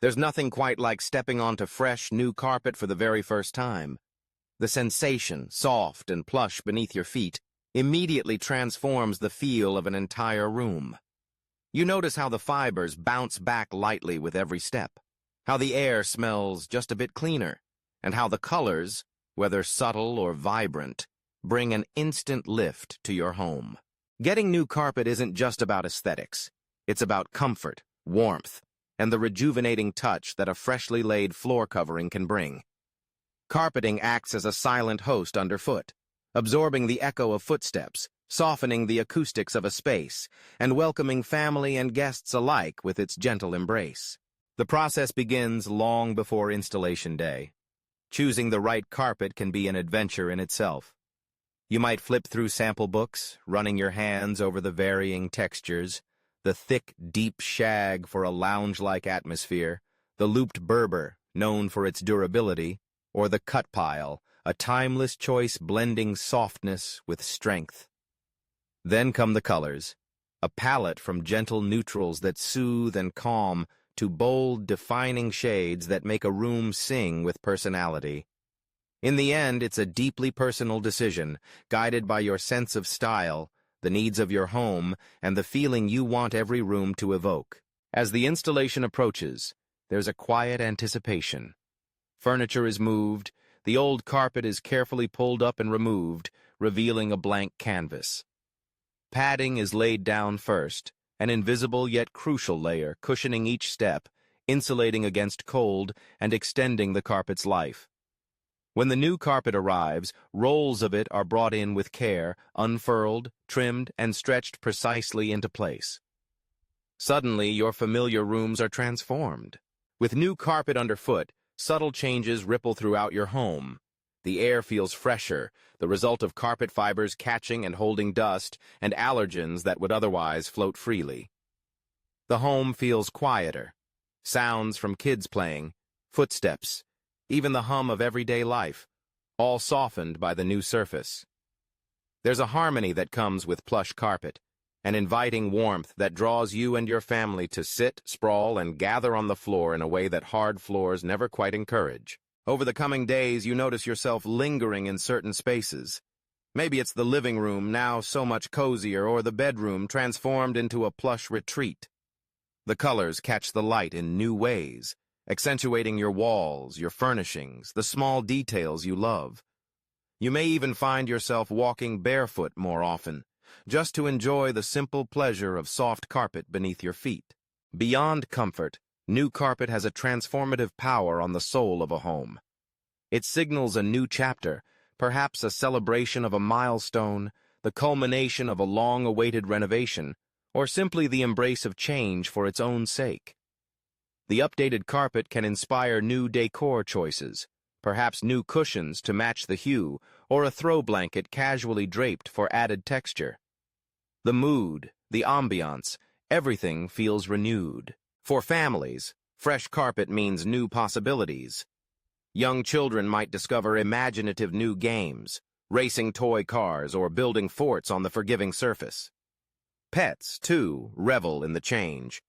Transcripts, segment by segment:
There's nothing quite like stepping onto fresh, new carpet for the very first time. The sensation, soft and plush beneath your feet, immediately transforms the feel of an entire room. You notice how the fibers bounce back lightly with every step, how the air smells just a bit cleaner, and how the colors, whether subtle or vibrant, bring an instant lift to your home. Getting new carpet isn't just about aesthetics. It's about comfort, warmth, and the rejuvenating touch that a freshly laid floor covering can bring. Carpeting acts as a silent host underfoot, absorbing the echo of footsteps, softening the acoustics of a space, and welcoming family and guests alike with its gentle embrace. The process begins long before installation day. Choosing the right carpet can be an adventure in itself. You might flip through sample books, running your hands over the varying textures, the thick, deep shag for a lounge-like atmosphere, the looped Berber, known for its durability, or the cut pile, a timeless choice blending softness with strength. Then come the colors, a palette from gentle neutrals that soothe and calm to bold, defining shades that make a room sing with personality. In the end, it's a deeply personal decision, guided by your sense of style, the needs of your home, and the feeling you want every room to evoke. As the installation approaches, there's a quiet anticipation. Furniture is moved, the old carpet is carefully pulled up and removed, revealing a blank canvas. Padding is laid down first, an invisible yet crucial layer cushioning each step, insulating against cold and extending the carpet's life. When the new carpet arrives, rolls of it are brought in with care, unfurled, trimmed, and stretched precisely into place. Suddenly, your familiar rooms are transformed. With new carpet underfoot, subtle changes ripple throughout your home. The air feels fresher, the result of carpet fibers catching and holding dust and allergens that would otherwise float freely. The home feels quieter. Sounds from kids playing, footsteps, even the hum of everyday life, all softened by the new surface. There's a harmony that comes with plush carpet, an inviting warmth that draws you and your family to sit, sprawl, and gather on the floor in a way that hard floors never quite encourage. Over the coming days, you notice yourself lingering in certain spaces. Maybe it's the living room, now so much cozier, or the bedroom transformed into a plush retreat. The colors catch the light in new ways, accentuating your walls, your furnishings, the small details you love. You may even find yourself walking barefoot more often, just to enjoy the simple pleasure of soft carpet beneath your feet. Beyond comfort, new carpet has a transformative power on the soul of a home. It signals a new chapter, perhaps a celebration of a milestone, the culmination of a long-awaited renovation, or simply the embrace of change for its own sake. The updated carpet can inspire new decor choices, perhaps new cushions to match the hue, or a throw blanket casually draped for added texture. The mood, the ambiance, everything feels renewed. For families, fresh carpet means new possibilities. Young children might discover imaginative new games, racing toy cars, or building forts on the forgiving surface. Pets, too, revel in the change.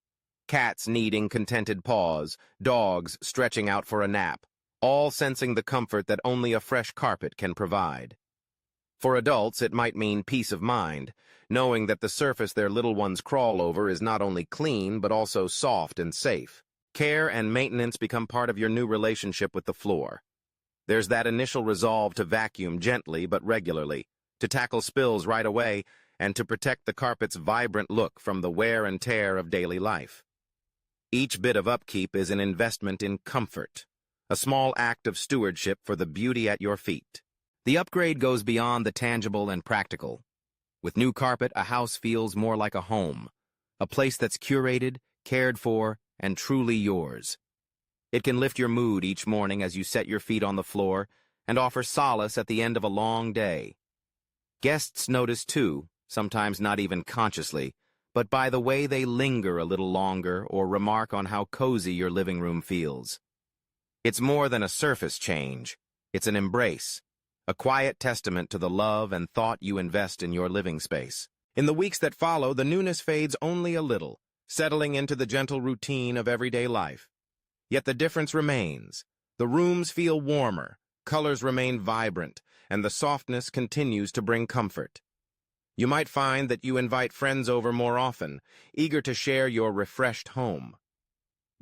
Cats kneading contented paws, dogs stretching out for a nap, all sensing the comfort that only a fresh carpet can provide. For adults, it might mean peace of mind, knowing that the surface their little ones crawl over is not only clean but also soft and safe. Care and maintenance become part of your new relationship with the floor. There's that initial resolve to vacuum gently but regularly, to tackle spills right away, and to protect the carpet's vibrant look from the wear and tear of daily life. Each bit of upkeep is an investment in comfort, a small act of stewardship for the beauty at your feet. The upgrade goes beyond the tangible and practical. With new carpet, a house feels more like a home, a place that's curated, cared for, and truly yours. It can lift your mood each morning as you set your feet on the floor and offer solace at the end of a long day. Guests notice too, sometimes not even consciously, but by the way they linger a little longer or remark on how cozy your living room feels. It's more than a surface change. It's an embrace, a quiet testament to the love and thought you invest in your living space. In the weeks that follow, the newness fades only a little, settling into the gentle routine of everyday life. Yet the difference remains. The rooms feel warmer, colors remain vibrant, and the softness continues to bring comfort. You might find that you invite friends over more often, eager to share your refreshed home.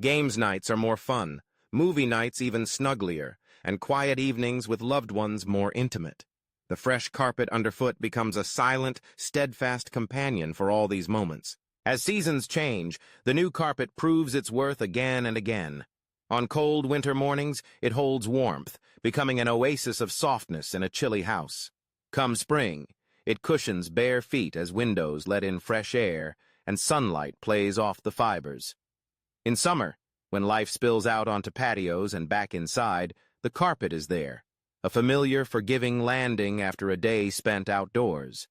Games nights are more fun, movie nights even snugglier, and quiet evenings with loved ones more intimate. The fresh carpet underfoot becomes a silent, steadfast companion for all these moments. As seasons change, the new carpet proves its worth again and again. On cold winter mornings, it holds warmth, becoming an oasis of softness in a chilly house. Come spring, it cushions bare feet as windows let in fresh air and sunlight plays off the fibers. In summer, when life spills out onto patios and back inside, the carpet is there, a familiar, forgiving landing after a day spent outdoors.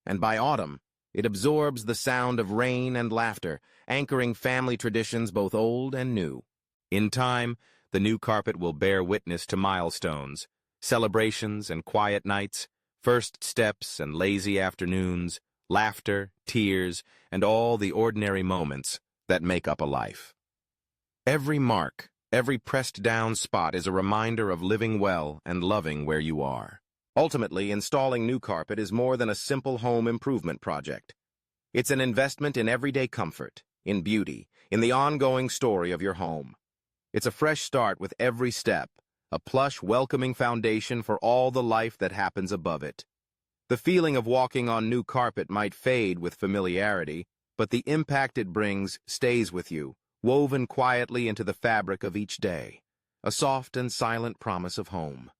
And by autumn, it absorbs the sound of rain and laughter, anchoring family traditions both old and new. In time, the new carpet will bear witness to milestones, celebrations and quiet nights, first steps and lazy afternoons, laughter, tears, and all the ordinary moments that make up a life. Every mark, every pressed-down spot is a reminder of living well and loving where you are. Ultimately, installing new carpet is more than a simple home improvement project. It's an investment in everyday comfort, in beauty, in the ongoing story of your home. It's a fresh start with every step, a plush, welcoming foundation for all the life that happens above it. The feeling of walking on new carpet might fade with familiarity, but the impact it brings stays with you, woven quietly into the fabric of each day, a soft and silent promise of home.